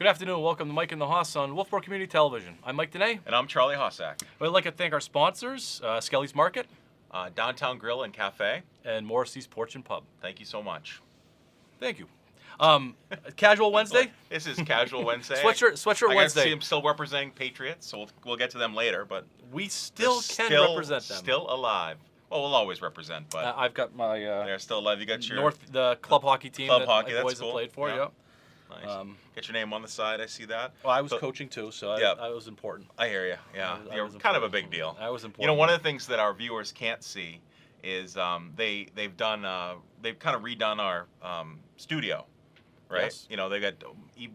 Good afternoon. Welcome to Mike and the Hoss on Wolfeboro Community Television. I'm Mike Danais. And I'm Charlie Hossack. We'd like to thank our sponsors, Skelly's Market, Downtown Grill and Cafe. and Morrissey's Porch and Pub. Thank you so much. Thank you. Casual Wednesday? This is Casual Wednesday. Sweatshirt I Wednesday. see him still representing Patriots, so we'll get to them later. But We still they're can represent them. Still alive. Well, we'll always represent, but I've got my they're still alive. You got your the club hockey team club that hockey, my boys that's cool. have played for. Yeah. Yep. Nice. Get your name on the side. I see that. Well, I was So- coaching too, so Yeah. I was important. I hear you. Yeah, I you're was kind of a important. big deal. I was important. You know, one of the things that our viewers can't see is they've kind of redone our studio, right? Yes. You know, they got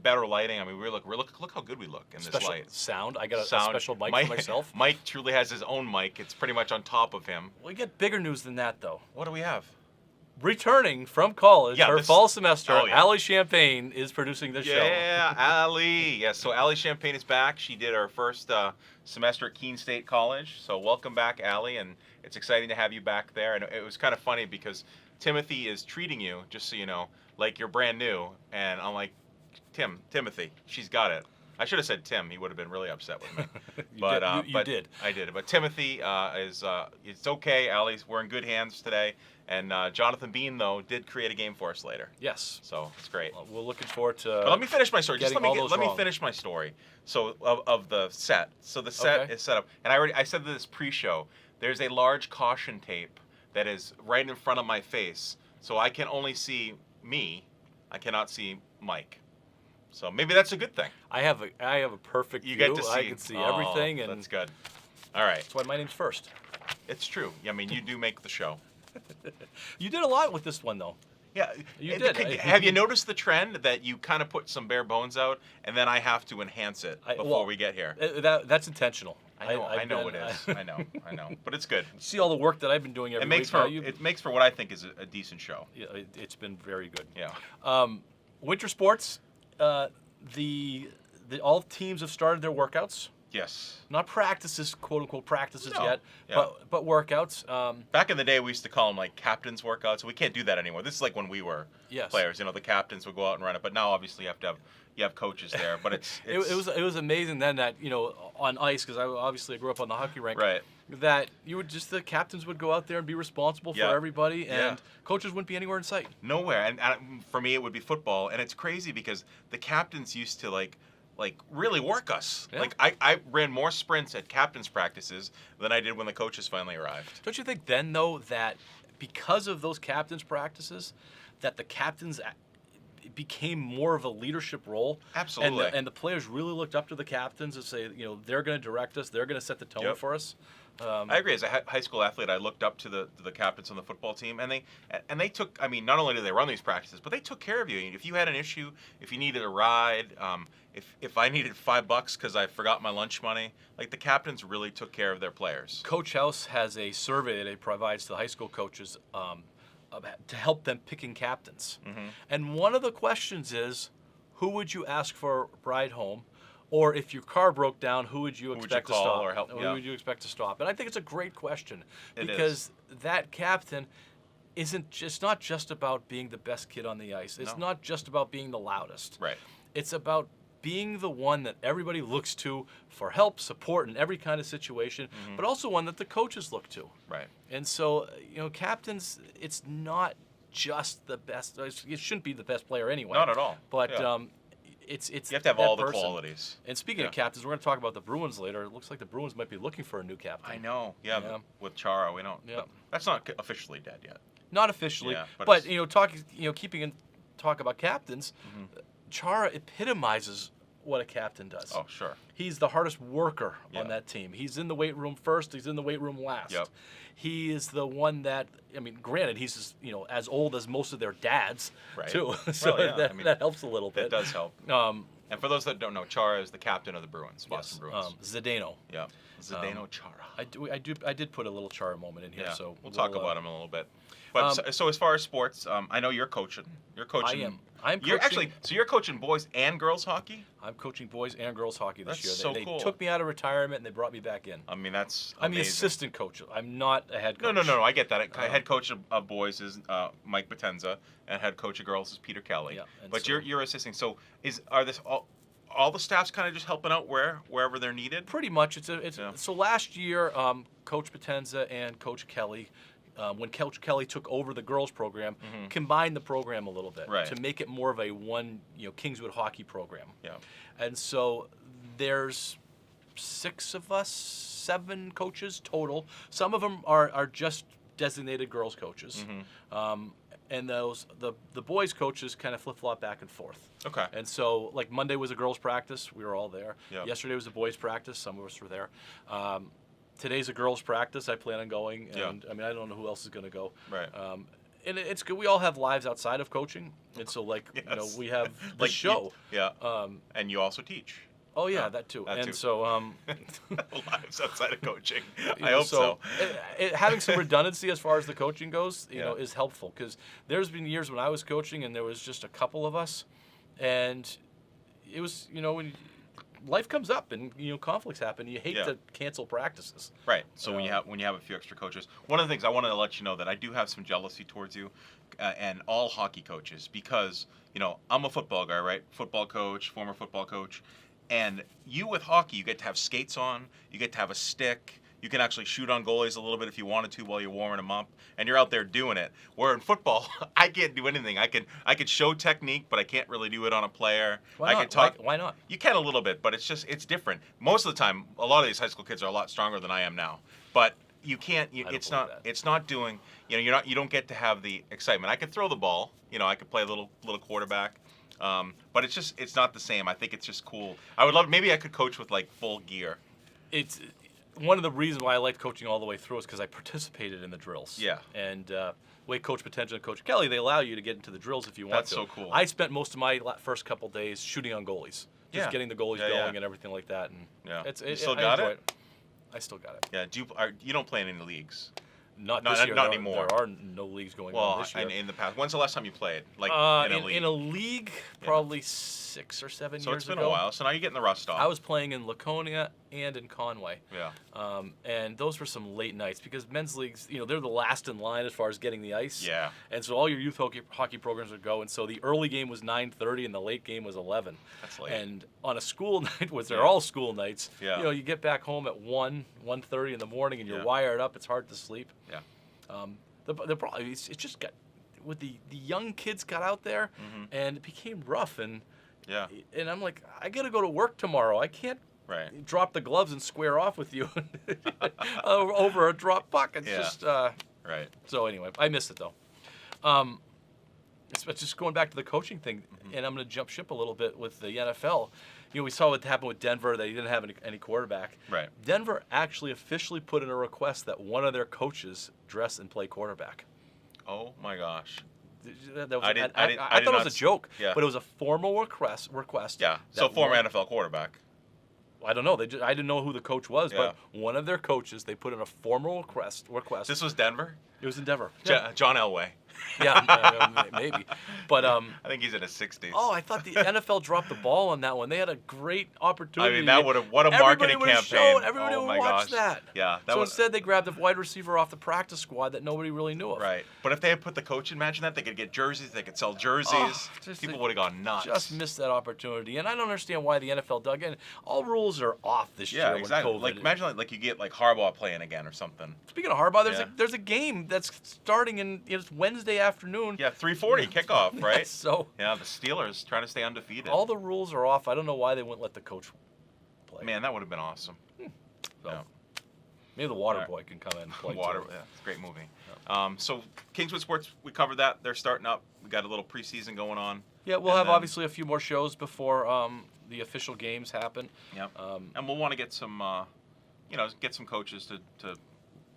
better lighting. I mean, look how good we look in special this light. sound. I got a Sound. special mic Mike, for myself. Mike truly has his own mic. It's pretty much on top of him. We get bigger news than that, though. What do we have? Returning from college, Yeah, her this- fall semester, Oh, yeah. Allie Champagne is producing this show. Yeah, Allie. Yeah, so Allie Champagne is back. She did her first semester at Keene State College. So welcome back, Allie, and it's exciting to have you back there. And it was kind of funny because Timothy is treating you, just so you know, like you're brand new. And I'm like, Timothy, she's got it. I should have said Tim. He would have been really upset with me. You did. I did. But Timothy it's okay. Allie's, we're in good hands today. And Jonathan Bean, though, did create a game for us later. Yes. So it's great. Well, we're looking forward to. But let me finish my story. Just getting all those let me wrong. finish my story. So of the set. So the set Okay. is set up, and I said this pre-show. There's a large caution tape that is right in front of my face, so I can only see me. I cannot see Mike. So maybe that's a good thing. I have a perfect You view. get to see. I can see everything, and that's good. All right, that's why my name's first. it's true. I mean, you do make the show. You did a lot with this one, though. Yeah, You did. Have you noticed the trend that you kind of put some bare bones out, and then I have to enhance it before we get here? That's intentional. I know it is. I know. But it's good. See all the work that I've been doing every It makes week. for it makes for what I think is a decent show. Yeah, it's been very good. Yeah. Winter sports. The all teams have started their workouts. Yes. Not practices, quote unquote practices No. yet, Yeah. but workouts. Back in the day, we used to call them like captains' workouts. We can't do that anymore. This is like when we were Yes. players. You know, the captains would go out and run it. But now, obviously, you have coaches there. But It was amazing then that on ice, because I grew up on the hockey rink. right. That the captains would go out there and be responsible for Yeah. everybody, Yeah. and coaches wouldn't be anywhere in sight. Nowhere. And for me, it would be football. And it's crazy because the captains used to like really work us. Yeah. Like I ran more sprints at captains' practices than I did when the coaches finally arrived. Don't you think then, though, that because of those captains' practices, that the captains became more of a leadership role? Absolutely. And the players really looked up to the captains and say, they're going to direct us, they're going to set the tone Yep. for us. I agree. As a high school athlete, I looked up to the captains on the football team, and they took. I mean, not only did they run these practices, but they took care of you. If you had an issue, if you needed a ride, if I needed $5 because I forgot my lunch money, like the captains really took care of their players. Coach House has a survey that he provides to the high school coaches to help them picking captains. Mm-hmm. And one of the questions is, who would you ask for a ride home? Or if your car broke down, who would you expect to call stop? or help? Who Yeah. would you expect to stop? And I think it's a great question It because that captain it's not just about being the best kid on the ice. It's No. not just about being the loudest. Right. It's about being the one that everybody looks to for help, support in every kind of situation, but also one that the coaches look to. Right. And so, captains, it's not just the best. It shouldn't be the best player anyway. Not at all. But Yeah. it's You have to have that all the person. qualities. And speaking Yeah. of captains, we're going to talk about the Bruins later. It looks like the Bruins might be looking for a new captain. I know. Yeah. Yeah. With Chara, we don't. Yeah. But that's not officially dead yet. Not officially, Yeah, but but it's- keeping in talk about captains, Chara epitomizes what a captain does. Oh, sure. He's the hardest worker Yeah. on that team. He's in the weight room first. He's in the weight room last. Yep. He is the one that, granted, he's as old as most of their dads, Right. too. So Well, yeah, that helps a little bit. That does help. Um, And for those that don't know, Chara is the captain of the Bruins, Boston Bruins. Zdeno. Yeah. Zdeno Chara. I did put a little Chara moment in here. Yeah, So we'll talk about him in a little bit. But so as far as sports, I know you're coaching. You're coaching. I am. I'm You're coaching. so you're coaching boys and girls hockey? I'm coaching boys and girls hockey this That's year. so They cool. took me out of retirement and they brought me back in. I mean, that's I'm the amazing. assistant coach. I'm not a head coach. No. I get that. Head coach of boys is Mike Potenza, and head coach of girls is Peter Kelly. Yeah, and but so- you're assisting. So all the staff's kind of just helping out wherever they're needed. Pretty much. Yeah. So last year, Coach Potenza and Coach Kelly, when Coach Kelly took over the girls program, combined the program a little bit to make it more of a one, Kingswood hockey program. Yeah. And so there's 6 of us, 7 coaches total. Some of them are just designated girls coaches. And the boys coaches kind of flip-flop back and forth. Okay. And so, like, Monday was a girls' practice. We were all there. Yep. Yesterday was a boys' practice. Some of us were there. Today's a girls' practice. I plan on going. And, I mean, I don't know who else is going to go. Right. And it's good. We all have lives outside of coaching. And so, like, we have the like show. And you also teach. Oh, yeah, that too. That and too. so... lives outside of coaching. I hope so. Having some redundancy as far as the coaching goes, is helpful. Because there's been years when I was coaching and there was just a couple of us. And it was, when life comes up and, conflicts happen, you hate to cancel practices. Right. So when you have a few extra coaches, one of the things I wanted to let you know that I do have some jealousy towards you and all hockey coaches because, I'm a football guy, right? Football coach, former football coach. And you with hockey, you get to have skates on, you get to have a stick, you can actually shoot on goalies a little bit if you wanted to while you're warming them up, and you're out there doing it. Where in football, I can't do anything. I could show technique, but I can't really do it on a player. Why not? I can talk. Why not? You can a little bit, but it's different. Most of the time, a lot of these high school kids are a lot stronger than I am now. But you can't. It's not doing. You don't get to have the excitement. I could throw the ball. I could play a little quarterback. But it's not the same. I think it's just cool. I would love, maybe I could coach with like full gear. It's one of the reasons why I liked coaching all the way through is because I participated in the drills. Yeah. And the way Coach Potenza and Coach Kelly, they allow you to get into the drills if you want to. That's so cool. I spent most of my first couple days shooting on goalies. Just getting the goalies going and everything like that. And you still got it? I still got it. Yeah. You don't play in any leagues? Not this year. Not anymore. There are no leagues going on this year. Well, in the past. When's the last time you played? Like in a league? In a league, probably 6 or 7 years ago. So it's been a while. So now you're getting the rust off. I was playing in Laconia and in Conway. Yeah. And those were some late nights because men's leagues, they're the last in line as far as getting the ice. Yeah. And so all your youth hockey programs would go. And so the early game was 9:30 and the late game was 11. That's late. And on a school night, which they're all school nights, Yeah. You get back home at 1:30 in the morning and you're wired up. It's hard to sleep. Yeah. The problem is it just got with the young kids got out there and it became rough and I'm like, I gotta go to work tomorrow. I can't drop the gloves and square off with you over a drop puck. It's just right. So anyway, I missed it though. It's just going back to the coaching thing, and I'm going to jump ship a little bit with the NFL. We saw what happened with Denver. They didn't have any quarterback. Right. Denver actually officially put in a request that one of their coaches dress and play quarterback. Oh my gosh. I thought it was a joke, but it was a formal request. Yeah. So former NFL quarterback. I don't know. I didn't know who the coach was, but one of their coaches, they put in a formal request. This was Denver? It was in Denver. John Elway. Yeah, maybe. But I think he's in his 60s. Oh, I thought the NFL dropped the ball on that one. They had a great opportunity. I mean, that what a marketing campaign. Everybody would watch that. Yeah. So instead, they grabbed a wide receiver off the practice squad that nobody really knew of. Right. But if they had put the coach in, imagine that. They could get jerseys. They could sell jerseys. People would have gone nuts. Just missed that opportunity. And I don't understand why the NFL dug in. All rules are off this year with COVID. Like, imagine like you get like Harbaugh playing again or something. Speaking of Harbaugh, there's a game that's starting it's Wednesday afternoon. Yeah, 3:40 kickoff, right? So the Steelers trying to stay undefeated. All the rules are off. I don't know why they wouldn't let the coach play. Man, that would have been awesome. So maybe the Water Boy can come in and play. Water, too. it's a great movie. So Kingswood Sports, we covered that. They're starting up. We got a little preseason going on. Yeah, we'll have obviously a few more shows before the official games happen. Yep. And we'll want to get some, get some coaches to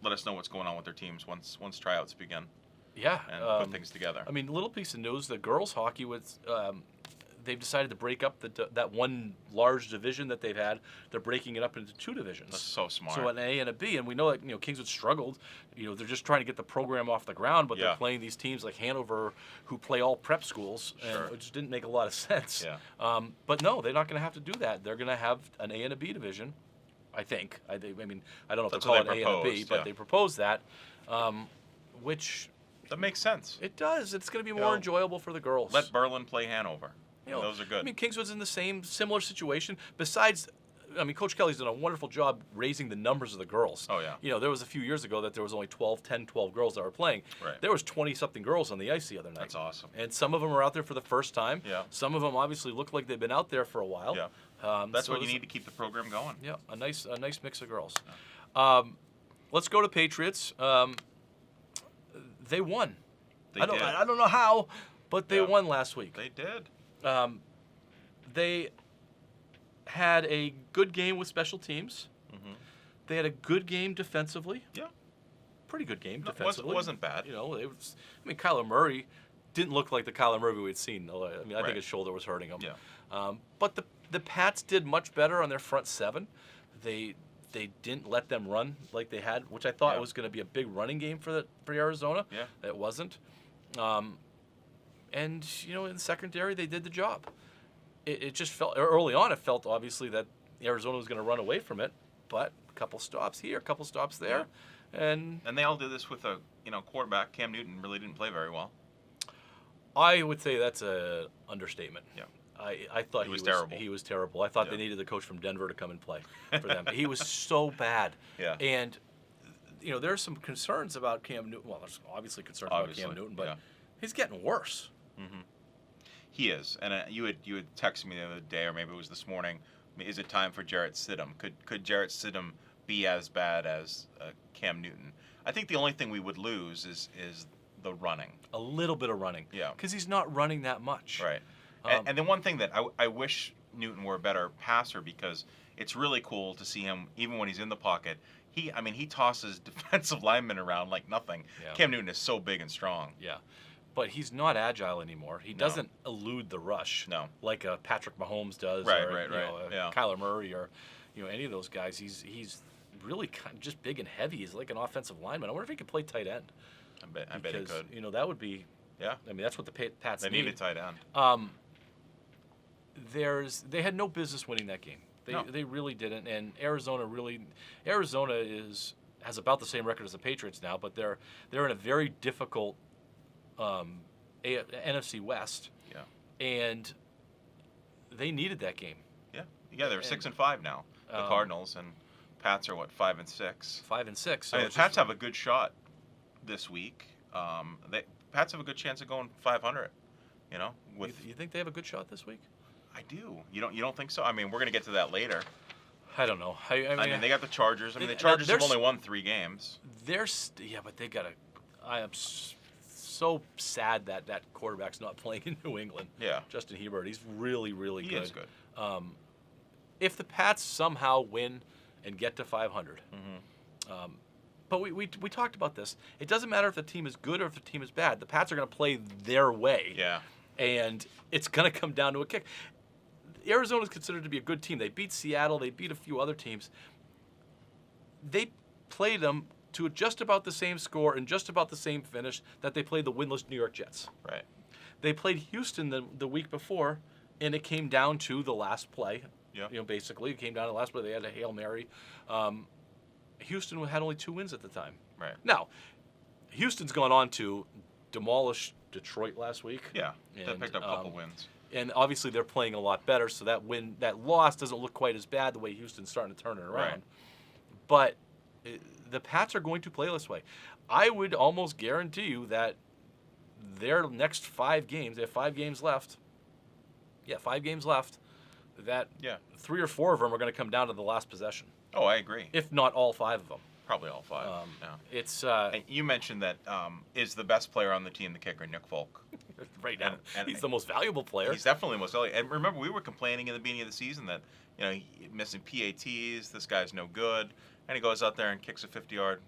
let us know what's going on with their teams once tryouts begin. Yeah. And put things together. I mean, little piece of news: the girls' hockey they've decided to break up that one large division that they've had. They're breaking it up into 2 divisions. That's so smart. So an A and a B, and we know that Kingswood struggled. They're just trying to get the program off the ground, but they're playing these teams like Hanover who play all prep schools, and it just didn't make a lot of sense. Yeah. But no, they're not going to have to do that. They're going to have an A and a B division, I think. I mean, I don't know if they call it A and a B, but they proposed that, which. That makes sense. It does. It's going to be more enjoyable for the girls. Let Berlin play Hanover. You know, those are good. I mean, Kingswood's in the similar situation. Besides, I mean, Coach Kelly's done a wonderful job raising the numbers of the girls. Oh, yeah. You know, there was a few years ago that there was only 10, 12 girls that were playing. Right. There was 20-something girls on the ice the other night. That's awesome. And some of them are out there for the first time. Yeah. Some of them obviously look like they've been out there for a while. Yeah. That's what you need to keep the program going. Yeah, a nice mix of girls. Yeah. Let's go to Patriots. They won. They I don't know how, but they won last week. They did. They had a good game with special teams. Mm-hmm. They had a good game defensively. Yeah. Pretty good game defensively. It wasn't bad. You know, Kyler Murray didn't look like the Kyler Murray we'd seen. I mean, I think his shoulder was hurting him. Yeah. But the Pats did much better on their front seven. They didn't let them run like they had, which I thought was going to be a big running game for Arizona. Yeah. It wasn't. And, you know, in the secondary, they did the job. It just felt, early on, it felt obviously that Arizona was going to run away from it, but a couple stops here, a couple stops there. Yeah. And they all did this with a, quarterback. Cam Newton really didn't play very well. I would say that's an understatement. Yeah. I thought he was terrible. He was terrible. I thought they needed the coach from Denver to come and play for them. He was so bad. Yeah. And, you know, there's some concerns about Cam Newton. Well, there's obviously concerns about Cam Newton, but he's getting worse. Mm-hmm. He is. And you had texted me the other day, or maybe it was this morning. Is it time for Jarrett Stidham? Could Jarrett Stidham be as bad as Cam Newton? I think the only thing we would lose is the running. A little bit of running. Yeah. Because he's not running that much. Right. And the one thing that I wish Newton were a better passer, because it's really cool to see him, even when he's in the pocket. He tosses defensive linemen around like nothing. Yeah. Cam Newton is so big and strong. Yeah. But he's not agile anymore. He doesn't elude the rush like a Patrick Mahomes does, or Kyler Murray, or any of those guys. He's really kind of just big and heavy. He's like an offensive lineman. I wonder if he could play tight end. I bet he could. That would be. Yeah. I mean, that's what the Pats need a tight end. They had no business winning that game. They really didn't, and Arizona has about the same record as the Patriots now, but they're in a very difficult NFC West. Yeah. And they needed that game. Yeah. They're 6-5 now. The Cardinals, and Pats are 5-6. 5-6. So the Pats have a good shot this week. Pats have a good chance of going 500. You think they have a good shot this week? I do. You don't think so? I mean, we're going to get to that later. I don't know. I mean, they got the Chargers. I mean, the Chargers have only won 3 games. But they got to. I am so sad that quarterback's not playing in New England. Yeah. Justin Herbert. He's really, really good. He is good. If the Pats somehow win and get to 500, but we talked about this. It doesn't matter if the team is good or if the team is bad. The Pats are going to play their way. Yeah. And it's going to come down to a kick. Arizona is considered to be a good team. They beat Seattle. They beat a few other teams. They played them to just about the same score and just about the same finish that they played the winless New York Jets. Right. They played Houston the week before, and it came down to the last play. Yeah. Basically, it came down to the last play. They had a Hail Mary. Houston had only 2 wins at the time. Right. Now, Houston's gone on to demolish Detroit last week. Yeah. They picked up a couple wins. And obviously they're playing a lot better, so that loss doesn't look quite as bad the way Houston's starting to turn it around. Right. But the Pats are going to play this way. I would almost guarantee you that their next 5 games, they have 5 games left. Yeah, 5 games left. That 3 or 4 of them are going to come down to the last possession. Oh, I agree. If not all 5 of them. Probably all 5. It's. And you mentioned that is the best player on the team the kicker, Nick Folk. Right now, and he's the most valuable player. He's definitely the most valuable. And remember, we were complaining in the beginning of the season that he missing PATs. This guy's no good, and he goes out there and kicks a 50-yard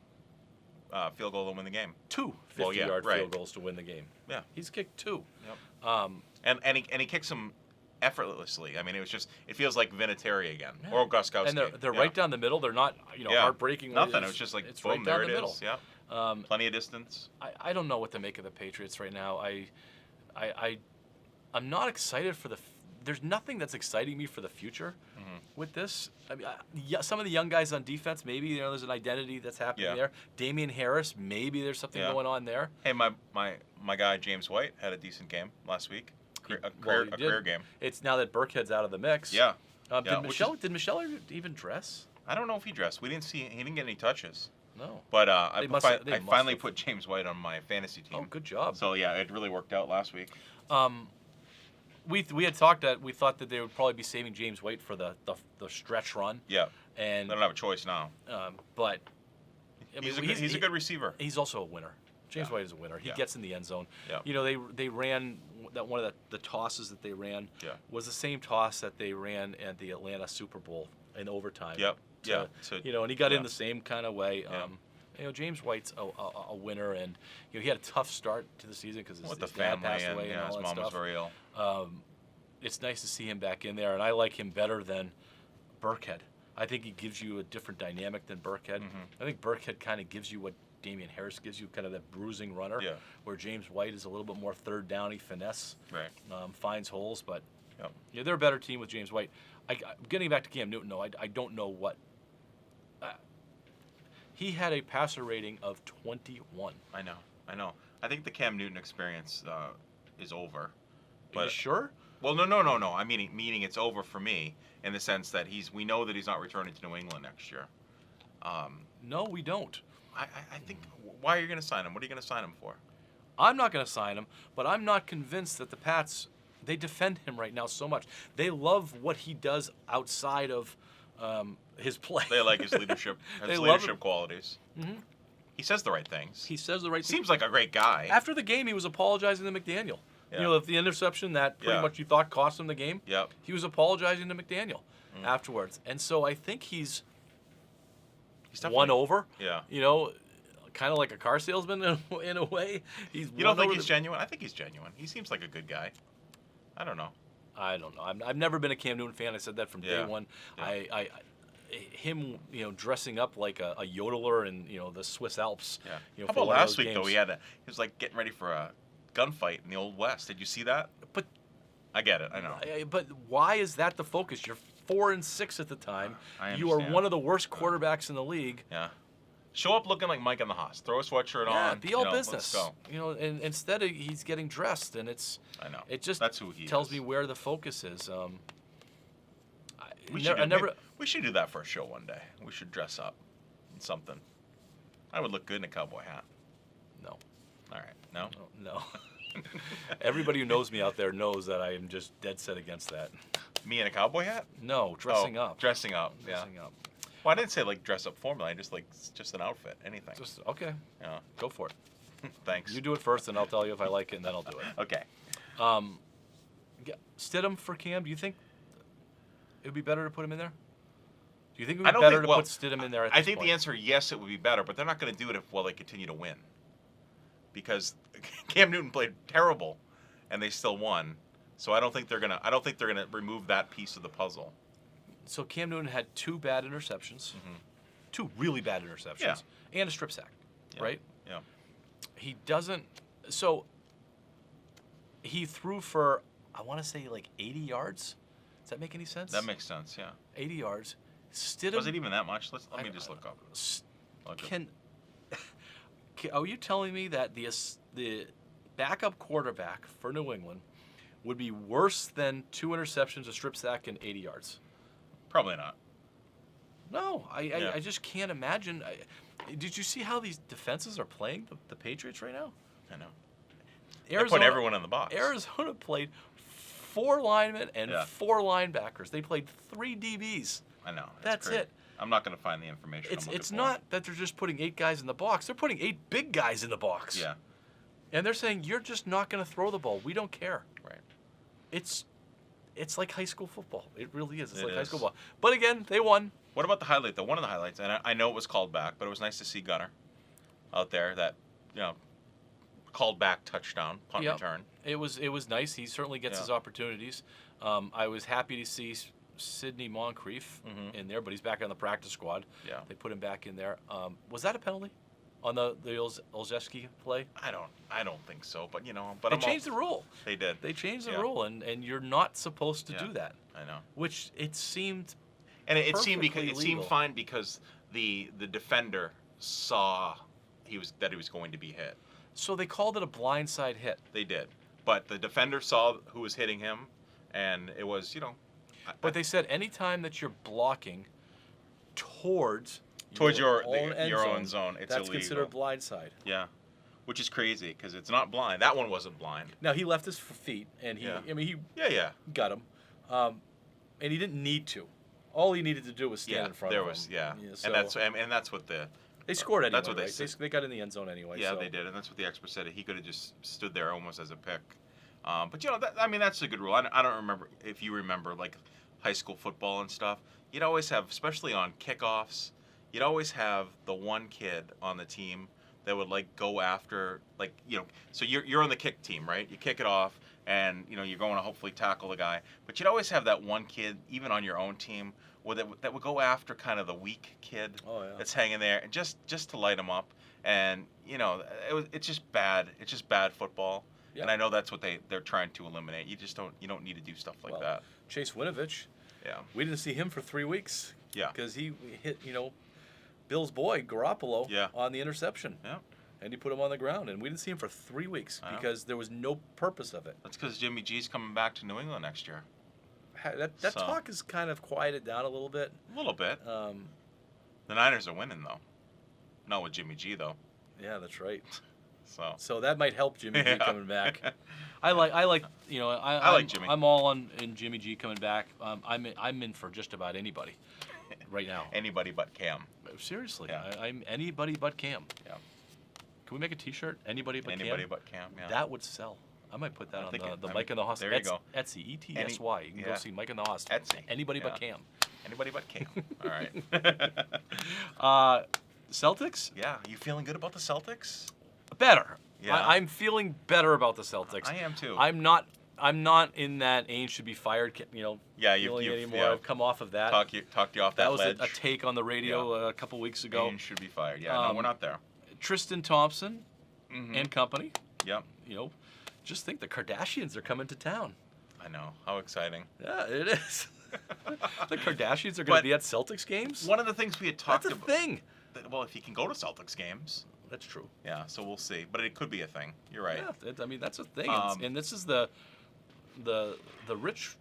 field goal to win the game. 2 50-yard field goals to win the game. Yeah, he's kicked 2. Yep. And he kicks them effortlessly. I mean, it feels like Vinatieri again, or Gostkowski. And they're right down the middle. They're not heartbreaking. Nothing. It's just like it's boom, right there down it the is. middle. Yeah. Plenty of distance. I don't know what to make of the Patriots right now. I'm not excited for there's nothing that's exciting me for the future with this. I mean, some of the young guys on defense, maybe there's an identity that's happening there. Damian Harris, maybe there's something going on there. Hey, my guy James White had a decent game last week. career game. It's now that Burkhead's out of the mix. Yeah. Did Michelle even dress? I don't know if he dressed. We didn't see. He didn't get any touches. No. But I finally put James White on my fantasy team. Oh, good job. So yeah, it really worked out last week. We had talked that we thought that they would probably be saving James White for the stretch run. Yeah. And they don't have a choice now. But he's a good receiver. He's also a winner. James White is a winner. He gets in the end zone. Yeah. You know, they ran that one of the tosses that they ran was the same toss that they ran at the Atlanta Super Bowl in overtime. Yep. And he got in the same kind of way. James White's a winner, and he had a tough start to the season because his dad passed away and all his that mom stuff. was very ill. It's nice to see him back in there, and I like him better than Burkhead. I think he gives you a different dynamic than Burkhead. I think Burkhead kind of gives you what Damian Harris gives you, kind of that bruising runner, where James White is a little bit more third downy finesse, finds holes, but they're a better team with James White. Getting back to Cam Newton, though, I don't know what. He had a passer rating of 21. I know. I think the Cam Newton experience is over. But are you sure? Well, no. I mean, meaning it's over for me in the sense that we know that he's not returning to New England next year. No, we don't. I think, why are you going to sign him? What are you going to sign him for? I'm not going to sign him, but I'm not convinced that the Pats, they defend him right now so much. They love what he does outside of his play. They like his leadership, leadership qualities. He says the right things. Seems like a great guy. After the game, he was apologizing to McDaniel. Yeah. You know, the interception that pretty much you thought cost him the game. Yep. He was apologizing to McDaniel afterwards, and so I think he's won over. Yeah. You know, kind of like a car salesman in a way. You don't think he's genuine? I think he's genuine. He seems like a good guy. I don't know. I've never been a Cam Newton fan. I said that from day one. Yeah. Him, dressing up like a yodeler in, the Swiss Alps. Yeah. How about last week though? He was like getting ready for a gunfight in the Old West. Did you see that? But I get it. I know. But why is that the focus? You're 4-6 at the time. You are one of the worst quarterbacks in the league. Yeah. Show up looking like Mike in the Haas. Throw a sweatshirt on. Be all business. Let's go. And instead of he's getting dressed, and it's. I know. It just That's who he tells is. me where the focus is. We should do that for a show one day. We should dress up in something. I would look good in a cowboy hat. No. All right. No. No. Everybody who knows me out there knows that I am just dead set against that. Me in a cowboy hat? No, dressing up. Dressing up. Dressing up. Well, I didn't say like dress up formally. I just just an outfit, anything. Just okay. Yeah. Go for it. Thanks. You do it first, and I'll tell you if I like it, and then I'll do it. Okay. Stidham for Cam. Do you think it would be better to put him in there? Do you think it would be better to put Stidham in there? I think the answer yes, it would be better, but they're not going to do it if they continue to win. Because Cam Newton played terrible, and they still won. So I don't think they're gonna remove that piece of the puzzle. So Cam Newton had 2 bad interceptions, 2 really bad interceptions, and a strip sack, right? Yeah. He doesn't. So he threw for, I want to say, like 80 yards. Does that make any sense? That makes sense. Yeah. 80 yards. Stidham. Was it even that much? Let me just look up. Are you telling me that the backup quarterback for New England would be worse than 2 interceptions, a strip sack, and 80 yards? Probably not. No, I just can't imagine. Did you see how these defenses are playing the Patriots right now? I know. They put everyone in the box. Arizona played 4 linemen and 4 linebackers. They played 3 DBs. I know. That's it. I'm not going to find the information. It's not that they're just putting 8 guys in the box. They're putting 8 big guys in the box. Yeah. And they're saying, you're just not going to throw the ball. We don't care. Right. It's like high school football. It really is. It's like high school ball. But again, they won. What about the highlight, though? One of the highlights, and I know it was called back, but it was nice to see Gunner out there that, called back touchdown, punt return. It was nice. He certainly gets his opportunities. I was happy to see Sidney Moncrief in there, but he's back on the practice squad. Yeah. They put him back in there. Was that a penalty on the Olszewski play? I don't think so, but they changed the rule. They did. They changed the rule, and you're not supposed to do that. I know. Which it seemed. And it seemed fine because the defender saw that he was going to be hit. So they called it a blindside hit. They did. but the defender saw who was hitting him, and it was, But they said anytime that you're blocking towards your own own zone, it's that's illegal. considered blindside. Yeah, which is crazy because it's not blind. That one wasn't blind. Now he left his feet, and he got him, and he didn't need to. All he needed to do was stand in front of him. So, and that's what they scored anyway. That's what they got in the end zone anyway. Yeah, so. they did, and that's what the expert said. He could have just stood there almost as a pick. But that's a good rule. I don't remember if you remember like high school football and stuff. You'd always have, especially on kickoffs, you'd always have the one kid on the team that would like go after, like, so you're on the kick team, right? You kick it off, and you're going to hopefully tackle the guy. But you'd always have that one kid, even on your own team, that would go after kind of the weak kid that's hanging there, and just to light him up. And it's just bad. It's just bad football. Yeah. And I know that's what they're trying to eliminate. You don't need to do stuff like that. Chase Winovich. Yeah. We didn't see him for 3 weeks. Yeah. Because he hit Bill's boy Garoppolo on the interception. Yeah. And he put him on the ground, and we didn't see him for 3 weeks because there was no purpose of it. That's because Jimmy G's coming back to New England next year. That talk is kind of quieted down a little bit. A little bit. The Niners are winning though. Not with Jimmy G though. Yeah, that's right. So that might help Jimmy G coming back. I like Jimmy. I'm all in Jimmy G coming back. I'm in for just about anybody right now. Anybody but Cam. Seriously, I'm anybody but Cam. Yeah. Can we make a T-shirt? Anybody but Cam. Anybody but Cam. Yeah. That would sell. I might put that on the Mike and the Hossack. There you go. Etsy, ETSY. You can go see Mike and the Hossack. Etsy. Anybody but Cam. Anybody but Cam. All right. Celtics? Yeah. You feeling good about the Celtics? Better. Yeah. I'm feeling better about the Celtics. I am too. I'm not in that Ainge should be fired. Yeah, you've anymore. I've come off of that. Talked you off that ledge. That was a take on the radio a couple weeks ago. Ainge should be fired. Yeah, no, we're not there. Tristan Thompson and company. Yep. Just think the Kardashians are coming to town. I know. How exciting. Yeah, it is. The Kardashians are going to be at Celtics games? One of the things we had talked about. That's a thing. Well, if you can go to Celtics games. That's true. Yeah, so we'll see. But it could be a thing. You're right. Yeah, that's a thing. And this is the rich.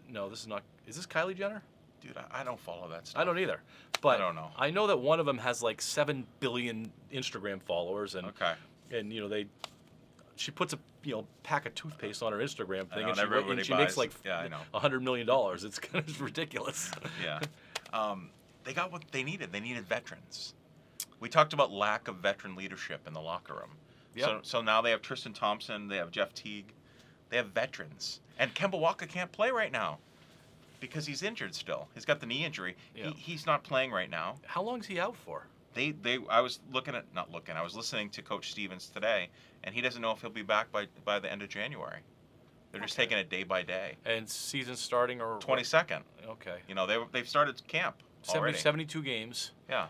No, this is not. Is this Kylie Jenner? Dude, I don't follow that stuff. I don't either. But I don't know. I know that one of them has like 7 billion Instagram followers, and she puts a pack of toothpaste on her Instagram thing, and she makes like $100 million. It's kind of ridiculous. Yeah. They got what they needed. They needed veterans. We talked about lack of veteran leadership in the locker room. Yep. So now they have Tristan Thompson, they have Jeff Teague, they have veterans. And Kemba Walker can't play right now because he's injured still. He's got the knee injury. Yeah. He's not playing right now. How long is he out for? I was listening to Coach Stevens today, and he doesn't know if he'll be back by the end of January. They're just taking it day by day. And season starting or 22nd. Okay. They've started camp. 72 games. Yeah.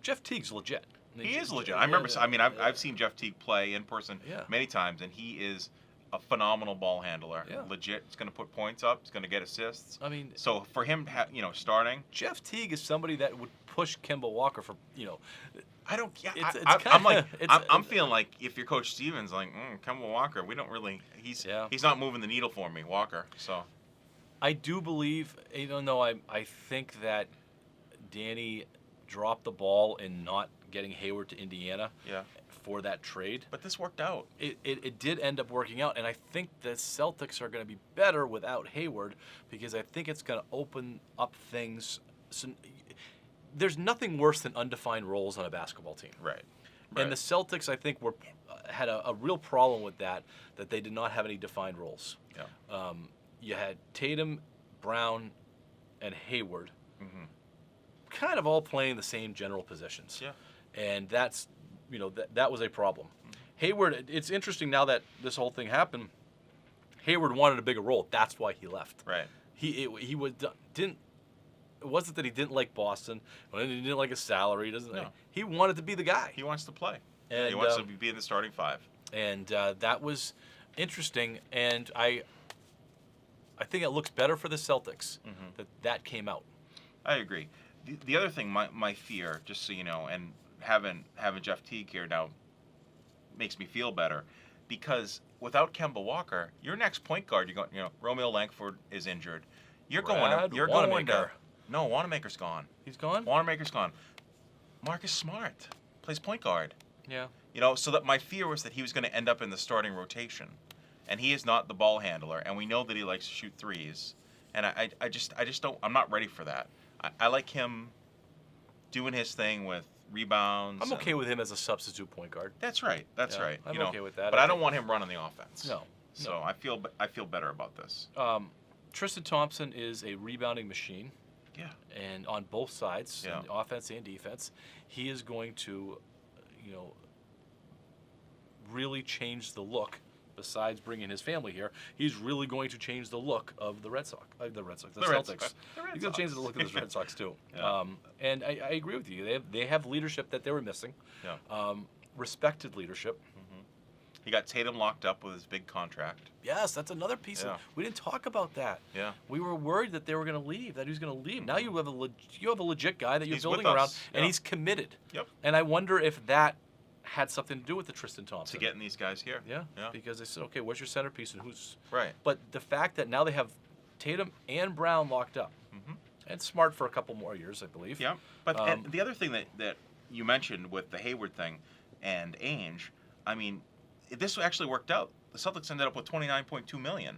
Jeff Teague's legit. He is legit. I remember. I've seen Jeff Teague play in person many times, and he is a phenomenal ball handler. Yeah. Legit. He's going to put points up. He's going to get assists. So for him, starting. Jeff Teague is somebody that would push Kemba Walker for. I don't. Yeah. I'm feeling like if you're Coach Stevens, like Kemba Walker, we don't really. He's not moving the needle for me, Walker. So. I do believe, even though I think that Danny dropped the ball in not getting Hayward to Indiana for that trade. But this worked out. It did end up working out, and I think the Celtics are going to be better without Hayward because I think it's going to open up things. So, there's nothing worse than undefined roles on a basketball team. Right. And the Celtics, I think, had a real problem with that they did not have any defined roles. Yeah. You had Tatum, Brown, and Hayward, kind of all playing the same general positions. Yeah. And that's, that was a problem. Hayward, it's interesting now that this whole thing happened. Hayward wanted a bigger role. That's why he left. Right. It wasn't that he didn't like Boston, or he didn't like his salary. He wanted to be the guy. He wants to play. And he wants to be in the starting 5. And that was interesting. And I think it looks better for the Celtics that came out. I agree. The other thing, my fear, just so you know, and having Jeff Teague here now makes me feel better. because without Kemba Walker, your next point guard, Romeo Langford is injured. You're going to no, Wanamaker's gone. He's gone? Wanamaker's gone. Marcus Smart plays point guard. Yeah. So that my fear was that he was going to end up in the starting rotation. And he is not the ball handler, and we know that he likes to shoot threes. And I just don't, I'm not ready for that. I like him doing his thing with rebounds. I'm okay with him as a substitute point guard. That's right. Right. I'm okay with that. But I don't want him running the offense. No. So I feel better about this. Tristan Thompson is a rebounding machine. Yeah. And on both sides, offense and defense, he is going to, really change the look. Besides bringing his family here, he's really going to change the look of the Celtics. He's going to change the look of the Red Sox too. Yeah. And I agree with you. They have leadership that they were missing. Yeah. Respected leadership. Mm-hmm. He got Tatum locked up with his big contract. Yes, that's another piece. We didn't talk about that. Yeah. We were worried that they were going to leave, that he was going to leave. Mm-hmm. Now you have a legit guy that you're building around, and he's committed. Yep. And I wonder if that had something to do with the Tristan Thompson. To getting these guys here. Yeah. Because they said, okay, what's your centerpiece and who's... Right. But the fact that now they have Tatum and Brown locked up, and Smart for a couple more years, I believe. Yeah. But and the other thing that you mentioned with the Hayward thing and Ainge, I mean, this actually worked out. The Celtics ended up with $29.2 million,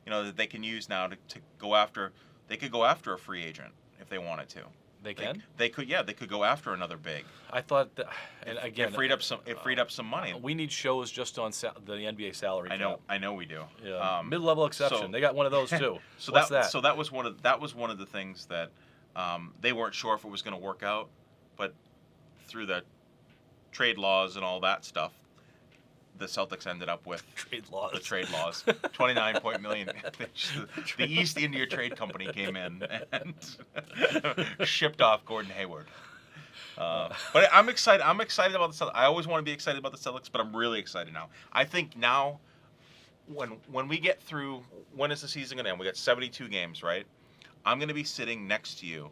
that they can use now to go after... They could go after a free agent if they wanted to. They can. They could. Yeah, they could go after another big. I thought that, and again, it freed up some money. We need shows just on the NBA salary cap. I know we do. Yeah. Mid-level exception. They got one of those too. So that was one of the things that they weren't sure if it was going to work out, but through the trade laws and all that stuff, the Celtics ended up with the trade laws. 29 million. The East India Trade Company came in and shipped off Gordon Hayward. But I'm excited. I'm excited about the Celtics. I always want to be excited about the Celtics, but I'm really excited now. I think now, when we get through, when is the season going to end? We got 72 games, right? I'm going to be sitting next to you,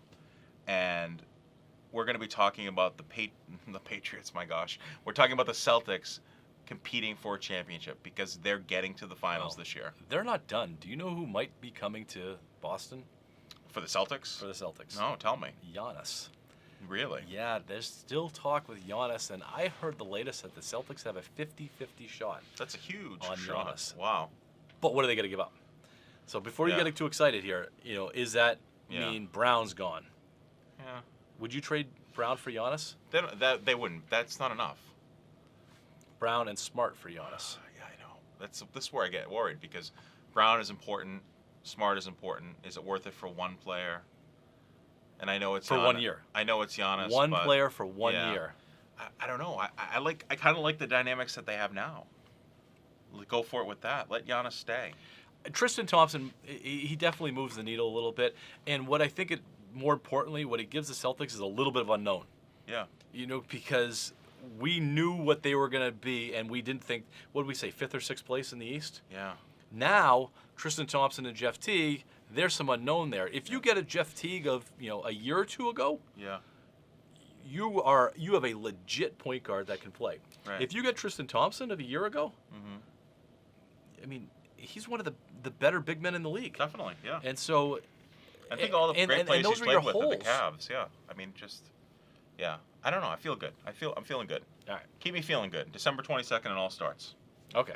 and we're going to be talking about the Patriots. My gosh, we're talking about the Celtics competing for a championship because they're getting to the finals this year. They're not done. Do you know who might be coming to Boston? For the Celtics? For the Celtics. No, tell me. Giannis. Really? Yeah, there's still talk with Giannis, and I heard the latest that the Celtics have a 50-50 shot. That's a huge on shot. Giannis. Wow. But what are they going to give up? So before you get too excited here, is that mean Brown's gone? Yeah. Would you trade Brown for Giannis? They wouldn't. That's not enough. Brown and Smart for Giannis. Yeah, I know. This is where I get worried because Brown is important, Smart is important. Is it worth it for one player? And I know it's for Giannis. 1 year. I know it's Giannis. One player for 1 year. I don't know. I kind of like the dynamics that they have now. Go for it with that. Let Giannis stay. Tristan Thompson, he definitely moves the needle a little bit. And what I think more importantly, what it gives the Celtics is a little bit of unknown. Yeah. Because we knew what they were going to be, and we didn't think, what did we say, 5th or 6th place in the East? Yeah. Now, Tristan Thompson and Jeff Teague, there's some unknown there. If you get a Jeff Teague of, a year or two ago, you have a legit point guard that can play. Right. If you get Tristan Thompson of a year ago, I mean, he's one of the better big men in the league. Definitely, yeah. And so, I think all the great players he's played with are the Cavs. Yeah. I mean, yeah. I don't know. I feel good. I'm feeling good. All right. Keep me feeling good. December 22nd, it all starts. Okay.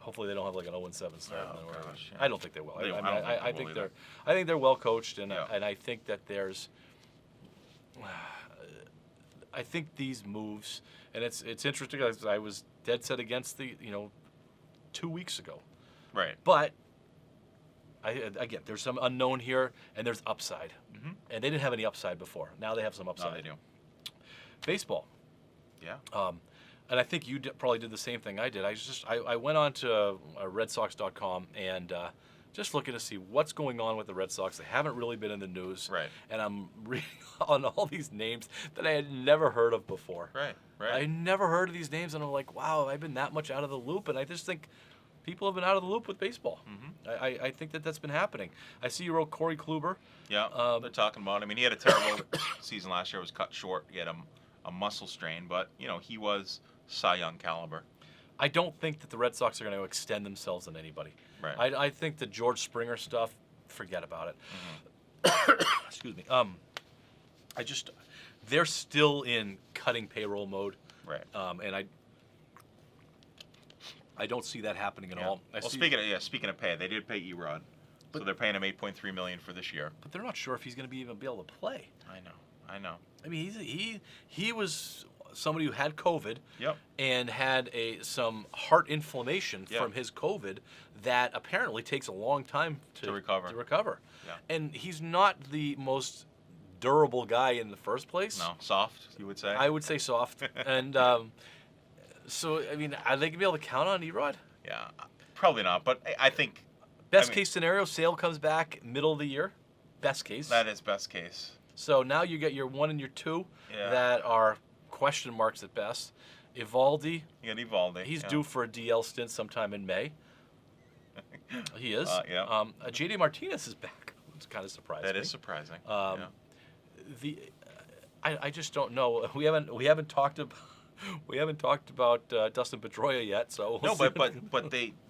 Hopefully they don't have like an 0-7 start. Oh, gosh, yeah. I don't think they will. I think they're well coached, and I think that there's. I think these moves, and it's interesting. I was dead set against 2 weeks ago. Right. But again, there's some unknown here, and there's upside. And they didn't have any upside before. Now they have some upside. No, they do. Baseball. Yeah. And I think you probably did the same thing I did. I went on to RedSox.com and just looking to see what's going on with the Red Sox. They haven't really been in the news. Right. And I'm reading on all these names that I had never heard of before. Right. I never heard of these names, and I'm like, wow, I've been that much out of the loop. And I just think people have been out of the loop with baseball. I think that's been happening. I see you wrote Corey Kluber. Yeah, they're talking about him. I mean, he had a terrible season last year. It was cut short. He had a muscle strain, but, he was Cy Young caliber. I don't think that the Red Sox are going to extend themselves on anybody. Right. I think the George Springer stuff, forget about it. Excuse me. They're still in cutting payroll mode. Right. And I don't see that happening at all. Speaking of pay, they did pay Erod, so they're paying him $8.3 million for this year. But they're not sure if he's going to even be able to play. I know. I mean, he was somebody who had COVID. Yep. And had some heart inflammation from his COVID that apparently takes a long time to recover. Yeah. And he's not the most durable guy in the first place. No, soft, you would say? I would say soft. And so, I mean, are they going to be able to count on Erod? Yeah, probably not, but I think... Best case scenario, Sale comes back middle of the year. Best case. That is best case. So now you get your 1 and your 2 that are question marks at best. Evaldi. You got Evaldi. He's due for a DL stint sometime in May. He is. JD Martinez is back. It's kind of surprising. That is surprising. I just don't know. We haven't talked about Dustin Pedroia yet. So no, but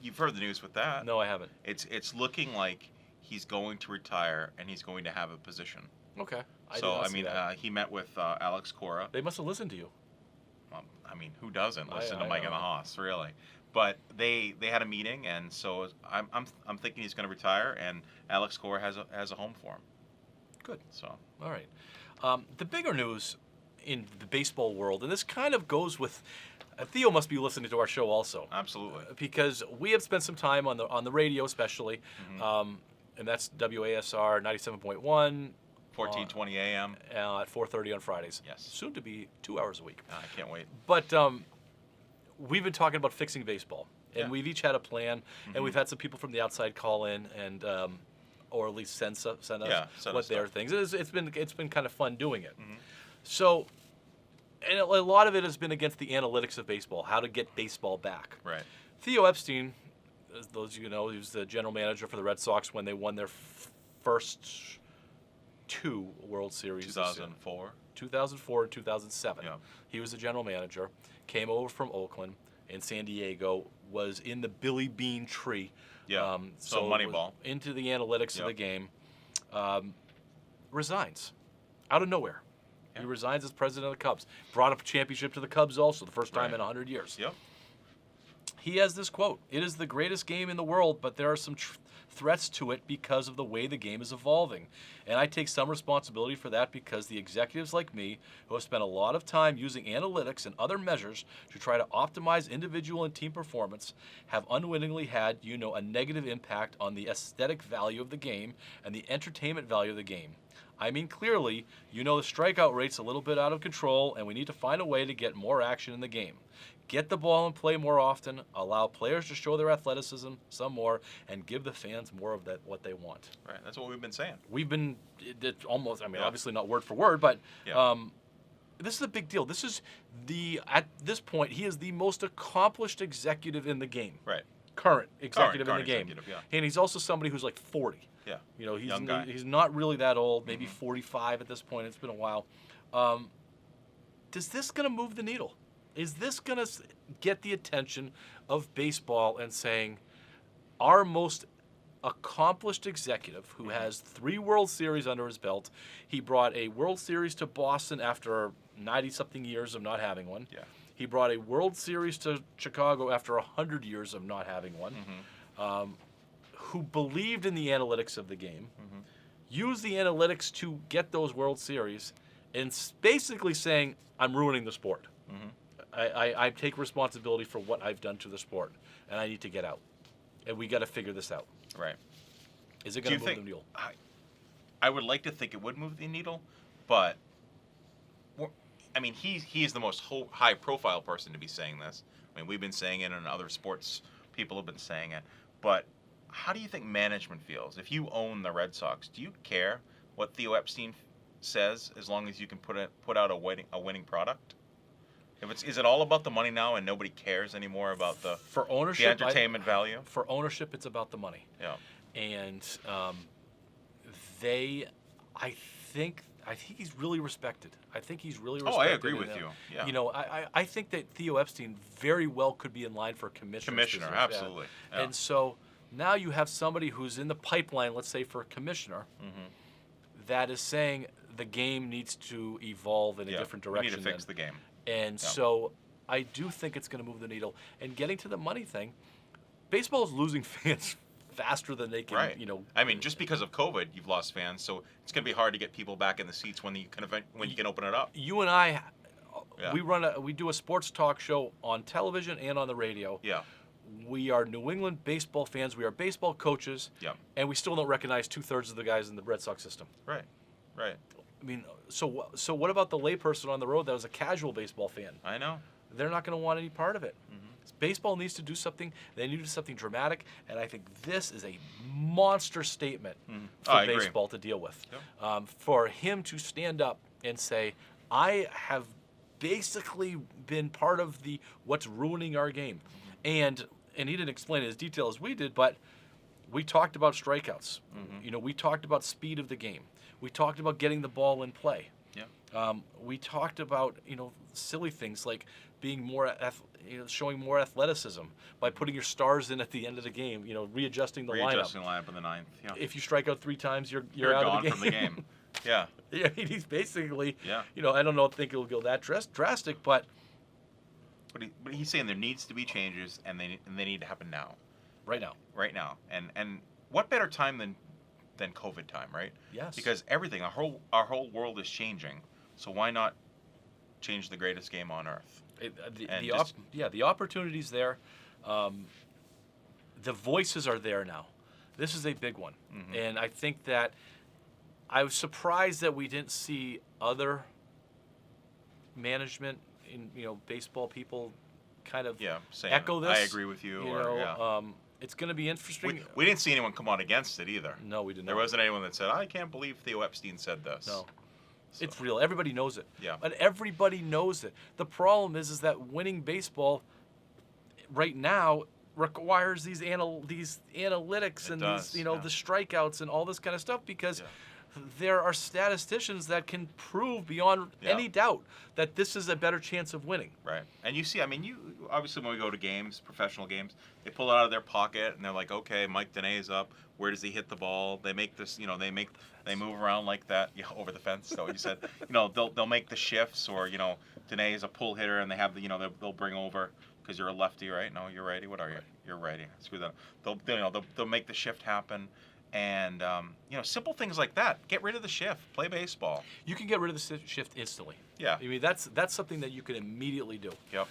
you've heard the news with that. No, I haven't. It's looking like he's going to retire and he's going to have a position. Okay. He met with Alex Cora. They must have listened to you. I mean, who doesn't listen to Mike and the Hoss, really? But they had a meeting, and so I'm thinking he's going to retire, and Alex Cora has a home for him. Good. So all right. The bigger news in the baseball world, and this kind of goes with Theo must be listening to our show also. Absolutely. Because we have spent some time on the radio, especially, and that's WASR 97.1. 14:20 a.m. At 4:30 on Fridays. Yes. Soon to be 2 hours a week. I can't wait. But we've been talking about fixing baseball, and we've each had a plan, and we've had some people from the outside call in and or at least send us what their things. It's been kind of fun doing it. So, and a lot of it has been against the analytics of baseball, how to get baseball back. Right. Theo Epstein, as those of you know, he was the general manager for the Red Sox when they won their first 2 World Series. 2004. 2004 and 2007. Yeah. He was the general manager, came over from Oakland, and San Diego was in the Billy Bean tree. Yeah. So Moneyball. Into the analytics of the game. Resigns. Out of nowhere. Yeah. He resigns as president of the Cubs. Brought a championship to the Cubs also, the first time in 100 years. Yep. He has this quote: "It is the greatest game in the world, but there are some threats to it because of the way the game is evolving. And I take some responsibility for that because the executives like me, who have spent a lot of time using analytics and other measures to try to optimize individual and team performance, have unwittingly had, a negative impact on the aesthetic value of the game and the entertainment value of the game. I mean, clearly, the strikeout rate's a little bit out of control, and we need to find a way to get more action in the game. Get the ball in play more often, allow players to show their athleticism some more, and give the fans more of what they want." Right, that's what we've been saying. We've been almost, obviously not word for word, but this is a big deal. At this point, he is the most accomplished executive in the game. Right. Current executive in the game. Yeah. And he's also somebody who's like 40. Yeah. Young guy. He's not really that old, maybe 45 at this point. It's been a while. Is this going to move the needle? Is this going to get the attention of baseball and saying, our most accomplished executive who has 3 World Series under his belt, he brought a World Series to Boston after 90-something years of not having one. Yeah. He brought a World Series to Chicago after 100 years of not having one. Who believed in the analytics of the game, used the analytics to get those World Series, and basically saying, I'm ruining the sport. I take responsibility for what I've done to the sport, and I need to get out. And we got to figure this out. Right. Is it going to move the needle? I would like to think it would move the needle, but he is the most high-profile person to be saying this. We've been saying it, and other sports people have been saying it. But how do you think management feels? If you own the Red Sox, do you care what Theo Epstein says as long as you can put out a winning product? Is it all about the money now, and nobody cares anymore about the entertainment value? For ownership, it's about the money. Yeah. And I think I think he's really respected. I think he's really Oh, respected. I agree with you. Yeah. You know, I think that Theo Epstein very well could be in line for commissioner. Commissioner, absolutely. Yeah. And so now you have somebody who's in the pipeline, let's say for commissioner, that is saying the game needs to evolve in a different direction. We need to fix the game. And so I do think it's going to move the needle. And getting to the money thing, baseball is losing fans faster than they can, you know. I mean, just because of COVID, you've lost fans, so it's going to be hard to get people back in the seats when you can open it up. You and I, we do a sports talk show on television and on the radio. Yeah. We are New England baseball fans. We are baseball coaches. Yeah. And we still don't recognize 2/3 of the guys in the Red Sox system. Right. Right. I mean, so what about the layperson on the road that was a casual baseball fan? I know. They're not going to want any part of it. Baseball needs to do something. They need to do something dramatic, and I think this is a monster statement for baseball to deal with. Yep. For him to stand up and say, I have basically been part of what's ruining our game. And he didn't explain it as detail as we did, but we talked about strikeouts. You know, we talked about speed of the game. We talked about getting the ball in play. Yeah. We talked about, you know, silly things like being more, showing more athleticism by putting your stars in at the end of the game. You know, readjusting the lineup. Readjusting the lineup in the ninth. Yeah. If you strike out 3 times, you're out gone of the game. from the game. Yeah. Yeah. He's basically. Yeah. You know, I don't think it'll go that drastic, but. But he's saying there needs to be changes, and they need to happen now. Right now. Right now. And what better time than COVID time, right? Yes. Because everything, our whole world is changing. So why not change the greatest game on earth? The opportunity's there. The voices are there now. This is a big one. And I think that I was surprised that we didn't see other management in, you know, baseball people kind of echo this. I agree with you. It's going to be interesting. We didn't see anyone come out against it either. No, we didn't. There wasn't anyone that said, I can't believe Theo Epstein said this. No. So. It's real. Everybody knows it. Yeah. But everybody knows it. The problem is that winning baseball right now requires these analytics and these, you know, the strikeouts and all this kind of stuff, because there are statisticians that can prove beyond any doubt that this is a better chance of winning. Right. And you see, I mean, obviously when we go to games, professional games, they pull it out of their pocket and they're like, okay, Mike Danais up. Where does he hit the ball? They make this, you know, they move around like that, over the fence. So you said, you know, they'll make the shifts, or, you know, Danais is a pull hitter and they have the, you know, they'll bring over because you're a lefty, right? No, you're righty. What are you? You're righty. Screw that. They'll make the shift happen. And, you know, simple things like that. Get rid of the shift. Play baseball. You can get rid of the shift instantly. Yeah. I mean, that's something that you can immediately do. Yep.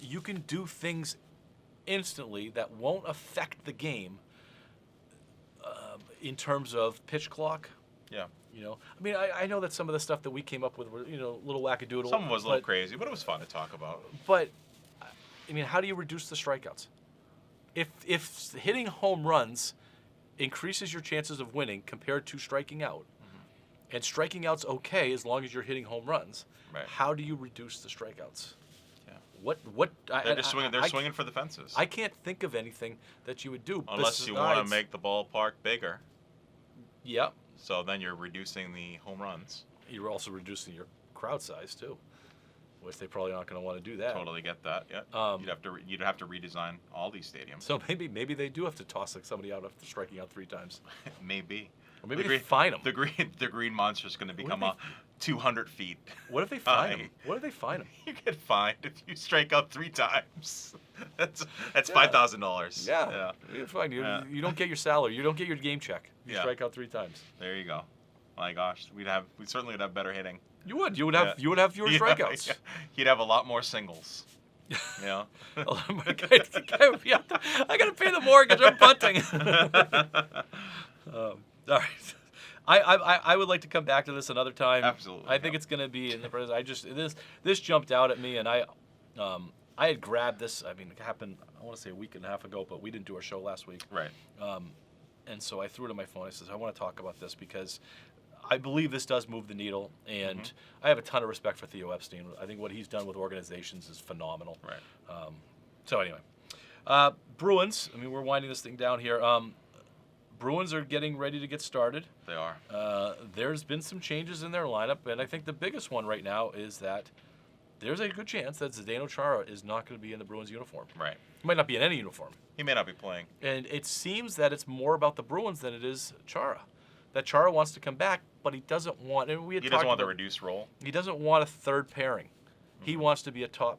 You can do things instantly that won't affect the game in terms of pitch clock. Yeah. You know, I mean, I know that some of the stuff that we came up with were, you know, a little wackadoodle. Some was a little crazy, but it was fun to talk about. But, I mean, how do you reduce the strikeouts? If hitting home runs increases your chances of winning compared to striking out, and striking out's okay as long as you're hitting home runs, how do you reduce the strikeouts? They're swinging for the fences. I can't think of anything that you would do unless you want to make the ballpark bigger. Yeah. So then you're reducing the home runs. You're also reducing your crowd size too, which they probably aren't going to want to do that. Totally get that. Yeah. You'd have to redesign all these stadiums. So maybe they do have to toss somebody out after striking out 3 times. Maybe. Or maybe they fine them. The green monster's going to become 200 feet. What if they fine them? What if they fine them? You get fined if you strike out 3 times. That's $5,000. Yeah. You're fine. You don't get your salary. You don't get your game check. You strike out 3 times. There you go. My gosh, we certainly would have better hitting. You would. You would have fewer strikeouts. Yeah. You'd have a lot more singles. Yeah. I got to pay the mortgage. I'm punting. All right. I would like to come back to this another time. Absolutely. I think it's going to be in the present. This jumped out at me, and I had grabbed this. I mean, it happened, I want to say a week and a half ago, but we didn't do our show last week. Right. And so I threw it on my phone. I said, I want to talk about this because I believe this does move the needle, and I have a ton of respect for Theo Epstein. I think what he's done with organizations is phenomenal. Right. So anyway, Bruins. I mean, we're winding this thing down here. Bruins are getting ready to get started. They are. There's been some changes in their lineup, and I think the biggest one right now is that there's a good chance that Zdeno Chara is not going to be in the Bruins uniform. Right. He might not be in any uniform. He may not be playing. And it seems that it's more about the Bruins than it is Chara. That Chara wants to come back, but he doesn't want. And he doesn't want the reduced role. He doesn't want a third pairing. Mm-hmm. He wants to be a top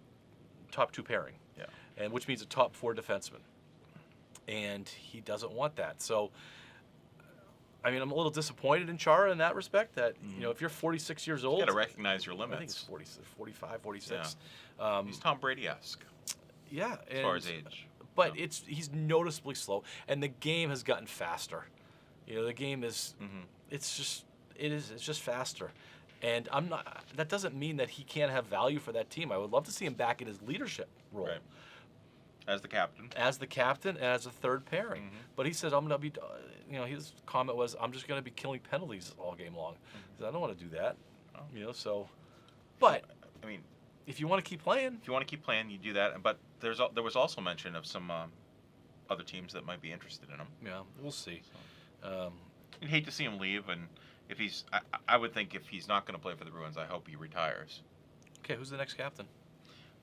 2 pairing. Yeah. And which means a top 4 defenseman. And he doesn't want that. So, I mean, I'm a little disappointed in Chara in that respect. That if you're 46 years old, you got to recognize your limits. I think it's 40, 45, 46. Yeah. He's Tom Brady-esque. Yeah, as far as age. But he's noticeably slow, and the game has gotten faster. The game is it's just faster, and I'm not. That doesn't mean that he can't have value for that team. I would love to see him back in his leadership role, right. As the captain, and as a third pairing. Mm-hmm. But he says I'm gonna be. His comment was, "I'm just gonna be killing penalties all game long." He said, I don't want to do that. Oh. So, but I mean, if you want to keep playing, you do that. But there was also mention of some other teams that might be interested in him. Yeah, we'll see. I'd hate to see him leave, and if he's, I would think if he's not going to play for the Bruins, I hope he retires. Okay, who's the next captain?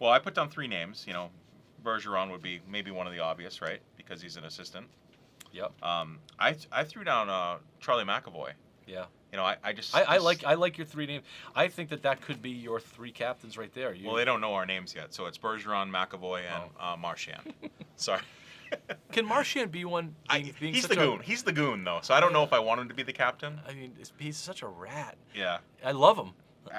Well, I put down 3 names. Bergeron would be maybe one of the obvious, right? Because he's an assistant. Yep. I threw down Charlie McAvoy. Yeah. I like your 3 names. I think that could be your 3 captains right there. Well, they don't know our names yet, so it's Bergeron, McAvoy, and Marchand. Sorry. Can Marchand be one? He's the goon. He's the goon, though. So I don't know if I want him to be the captain. I mean, he's such a rat. Yeah. I love him.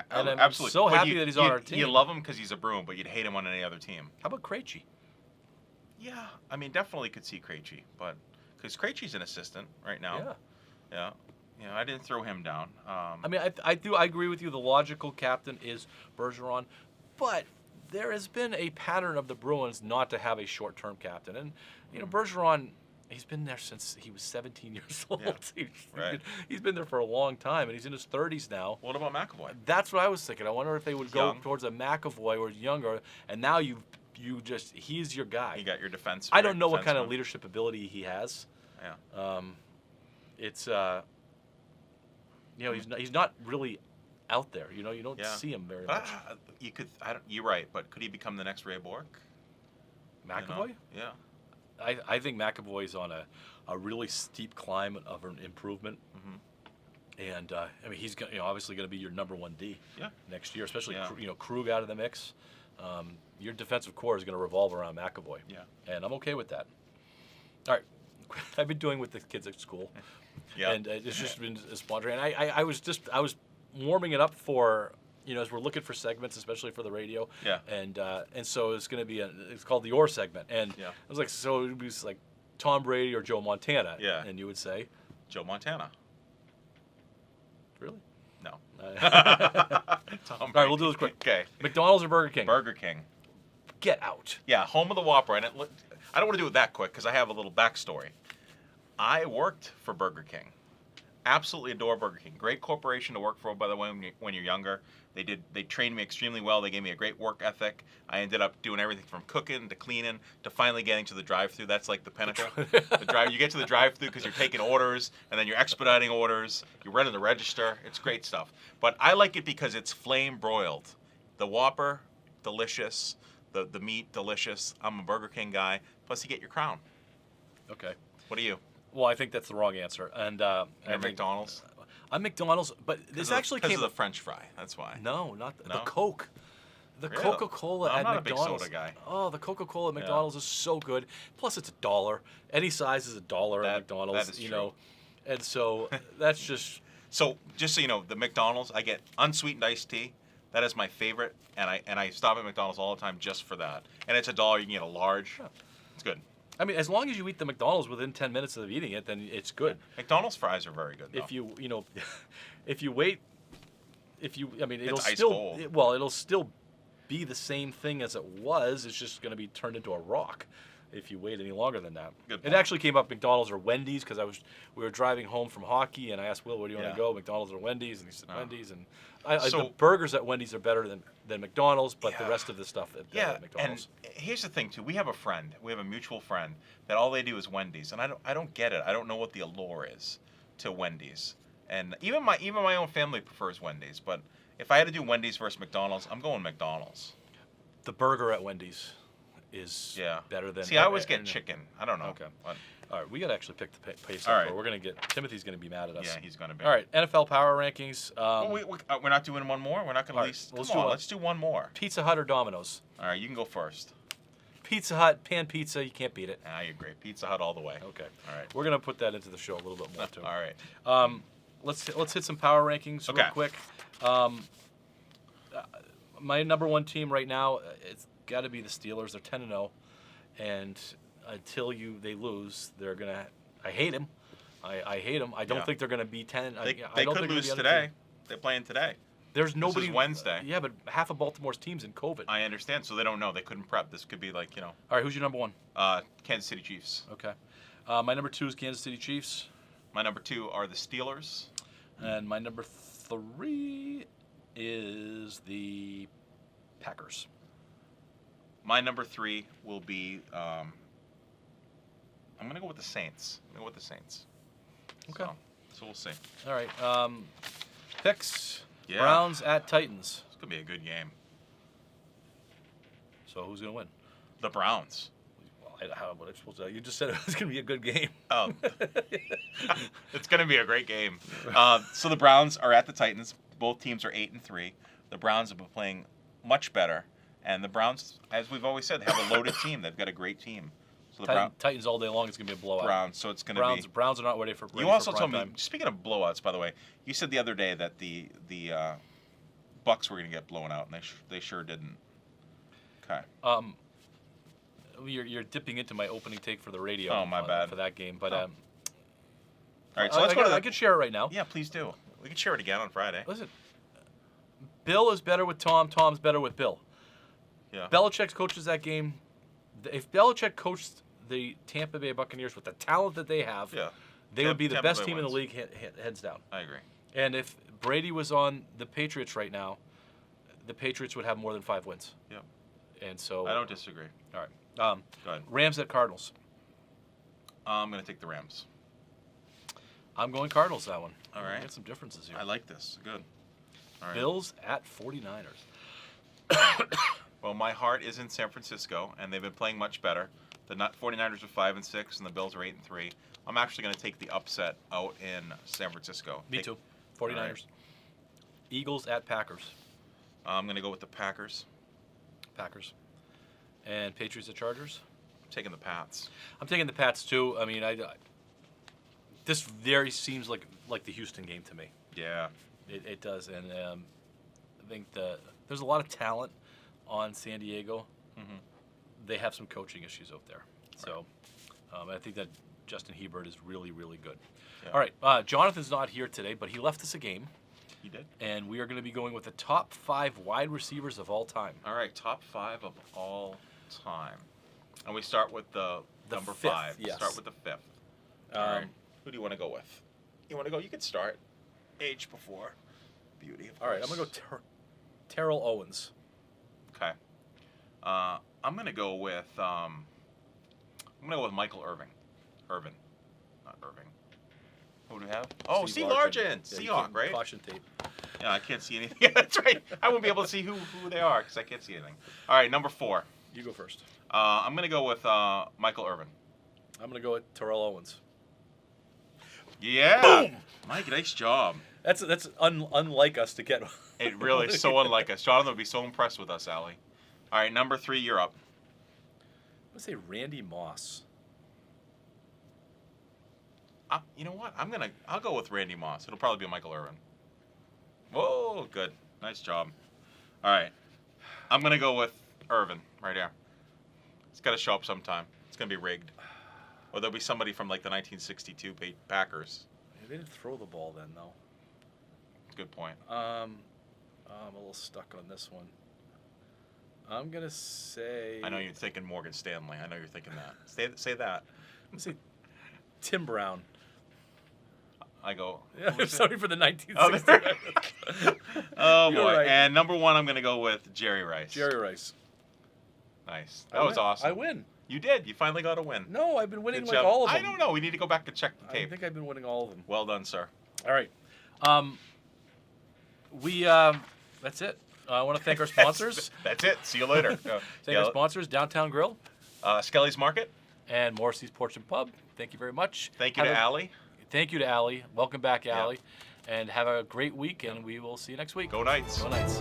And I'm absolutely so happy that he's on our team. You love him because he's a Bruin, but you'd hate him on any other team. How about Krejci? Yeah. I mean, definitely could see Krejci, but because Krejci's an assistant right now. Yeah. Yeah. I didn't throw him down. I mean, I agree with you. The logical captain is Bergeron, but there has been a pattern of the Bruins not to have a short-term captain. And, Bergeron, he's been there since he was 17 years old. Yeah, he's been there for a long time, and he's in his 30s now. What about McAvoy? That's what I was thinking. I wonder if they would go towards a McAvoy or younger, and now he's your guy. You got your defense. I don't know what kind of leadership ability he has. Yeah. He's not really out there. You don't see him very much. You're right, but could he become the next Ray Bourque? McAvoy? Yeah. I think McAvoy's on a really steep climb of an improvement. Mm-hmm. And I mean, he's obviously going to be your number 1D next year, especially Krug out of the mix. Your defensive core is going to revolve around McAvoy. Yeah. And I'm okay with that. All right. I've been doing with the kids at school. Yeah. And it's just been a sponsoring. And I was warming it up for, as we're looking for segments, especially for the radio. Yeah. And so it's going to be it's called the Or segment. And I was like, so it would be like Tom Brady or Joe Montana. Yeah. And you would say? Joe Montana. Really? No. All right, we'll do this quick. Okay. McDonald's or Burger King? Burger King. Get out. Yeah, home of the Whopper. And I don't want to do it that quick because I have a little backstory. I worked for Burger King. Absolutely adore Burger King. Great corporation to work for, by the way, when you're younger. They trained me extremely well. They gave me a great work ethic. I ended up doing everything from cooking to cleaning to finally getting to the drive-thru. That's like the pinnacle. You get to the drive-thru because you're taking orders, and then you're expediting orders. You're running the register. It's great stuff. But I like it because it's flame broiled. The Whopper, delicious. The meat, delicious. I'm a Burger King guy. Plus, you get your crown. Okay. What are you? Well, I think that's the wrong answer. And you're McDonald's? I'm McDonald's, but this actually came... Because of the French fry, that's why. No, not the Coke. The really? Coca-Cola at McDonald's. I'm not a big soda guy. Oh, the Coca-Cola at McDonald's is so good. Plus, it's $1. Any size is $1 at McDonald's. That is true. And so that's just... So, just so you know, the McDonald's, I get unsweetened iced tea. That is my favorite, and I stop at McDonald's all the time just for that. And it's $1. You can get a large. Yeah. It's good. I mean, as long as you eat the McDonald's within 10 minutes of eating it, then it's good. McDonald's fries are very good, though. If you wait, it'll it's still, it'll still be the same thing as it was. It's just going to be turned into a rock. if you wait any longer than that. Good It point. actually came up McDonald's or Wendy's because we were driving home from hockey and I asked Will, where do you want to go? McDonald's or Wendy's? And he said Wendy's. And the burgers at Wendy's are better than McDonald's, but the rest of the stuff at McDonald's. And here's the thing too. We have a mutual friend that all they do is Wendy's, and I don't get it. I don't know what the allure is to Wendy's. And even my own family prefers Wendy's, but if I had to do Wendy's versus McDonald's, I'm going McDonald's. The burger at Wendy's is better than. See, I always get chicken. I don't know. Okay. All right, we got to actually pick the pace All up. right. Or we're gonna get Timothy's gonna be mad at us. Yeah, he's gonna be. All right, NFL power rankings. We're not doing one more. We're not gonna least. Let's do one more. Pizza Hut or Domino's? All right, you can go first. Pizza Hut, pan pizza, you can't beat it. I agree. Pizza Hut all the way. Okay. All right. We're gonna put that into the show a little bit more too. All right. Let's hit some power rankings real quick. My number one team right now, it's got to be the Steelers. They're 10-0, and until they lose, they're gonna. I hate them. I hate them. I don't think they're gonna be 10. They could lose today. They're playing today. There's nobody. This is Wednesday. Yeah, but half of Baltimore's team's in COVID. I understand, so they don't know. They couldn't prep. This could be like. All right, who's your number one? Kansas City Chiefs. Okay. My number 2 is Kansas City Chiefs. My number 2 are the Steelers. And my number 3 is the Packers. My number 3 will be. I'm gonna go with the Saints. Okay. So we'll see. All right. Picks. Yeah. Browns at Titans. It's gonna be a good game. So who's gonna win? The Browns. Well, what am I supposed to? You just said it was gonna be a good game. Oh. It's gonna be a great game. So the Browns are at the Titans. Both teams are 8-3. The Browns have been playing much better, and the Browns, as we've always said, they have a loaded team. They've got a great team. So the Titans all day long. It's gonna be a blowout. Browns. So it's gonna be. Browns are not ready for. You also told me. Speaking of blowouts, by the way, you said the other day that the Bucks were gonna get blown out, and they sure didn't. Okay. You're dipping into my opening take for the radio. Oh, my bad. For that game, but all right. So let's go. I could share it right now. Yeah, please do. We can share it again on Friday. Listen, Bill is better with Tom. Tom's better with Bill. Yeah. Belichick coaches that game. If Belichick coached the Tampa Bay Buccaneers with the talent that they have, they would be the best team in the league, hands down. I agree. And if Brady was on the Patriots right now, the Patriots would have more than 5 wins. Yeah. And so I don't disagree. All right. Go ahead. Rams at Cardinals. I'm going to take the Rams. I'm going Cardinals that one. All right. Got some differences here. I like this. Good. All right. Bills at 49ers. Well, my heart is in San Francisco, and they've been playing much better. The 49ers are 5-6, and the Bills are 8-3. I'm actually going to take the upset out in San Francisco. Me too. 49ers. Right. Eagles at Packers. I'm going to go with the Packers. And Patriots at Chargers. I'm taking the Pats. I'm taking the Pats too. I mean, this very seems like the Houston game to me. Yeah. It does, and I think there's a lot of talent on San Diego. Mm-hmm. They have some coaching issues out there. So I think that Justin Hebert is really, really good. Yeah. All right, Jonathan's not here today, but he left us a game. He did. And we are going to be going with the top 5 wide receivers of all time. All right, top 5 of all time. And we start with the number 5th, 5. Yes. Start with the 5th. All right. Who do you want to go with? You want to go? You can start. Age before beauty. Of course. All right, I'm going to go Terrell Owens. Okay. I'm going to go with Michael Irvin. Not Irving. Who do we have? Oh, Steve Largent. Seahawk, right? Caution tape. Yeah, I can't see anything. Yeah, that's right. I won't be able to see who they are because I can't see anything. All right, number 4. You go first. I'm going to go with Michael Irvin. I'm going to go with Terrell Owens. Yeah. Boom! Mike, nice job. That's unlike us to get. It really is so unlike us. Jonathan would be so impressed with us, Allie. All right, number 3, you're up. I'm going to say Randy Moss. You know what? I'll go with Randy Moss. It'll probably be Michael Irvin. Whoa, good. Nice job. All right. I'm going to go with Irvin right here. It's got to show up sometime. It's going to be rigged. Or there'll be somebody from like the 1962 Packers. They didn't throw the ball then, though. Good point. I'm a little stuck on this one. I'm going to say... I know you're thinking Morgan Stanley. I know you're thinking that. Say that. I'm going to say Tim Brown. I go... Yeah, sorry for the 1960s. Oh, boy. Right. And number 1, I'm going to go with Jerry Rice. Jerry Rice. Nice. That was awesome. I win. You did. You finally got a win. No, I've been winning like all of them. I don't know. We need to go back and check the tape. I think I've been winning all of them. Well done, sir. All right. That's it. I want to thank our sponsors. That's it. See you later. Thank our sponsors, Downtown Grill. Skelly's Market. And Morrissey's Porch and Pub. Thank you very much. Thank you to Allie. Thank you to Allie. Welcome back, Allie. And have a great week, and we will see you next week. Go Knights. Go Knights.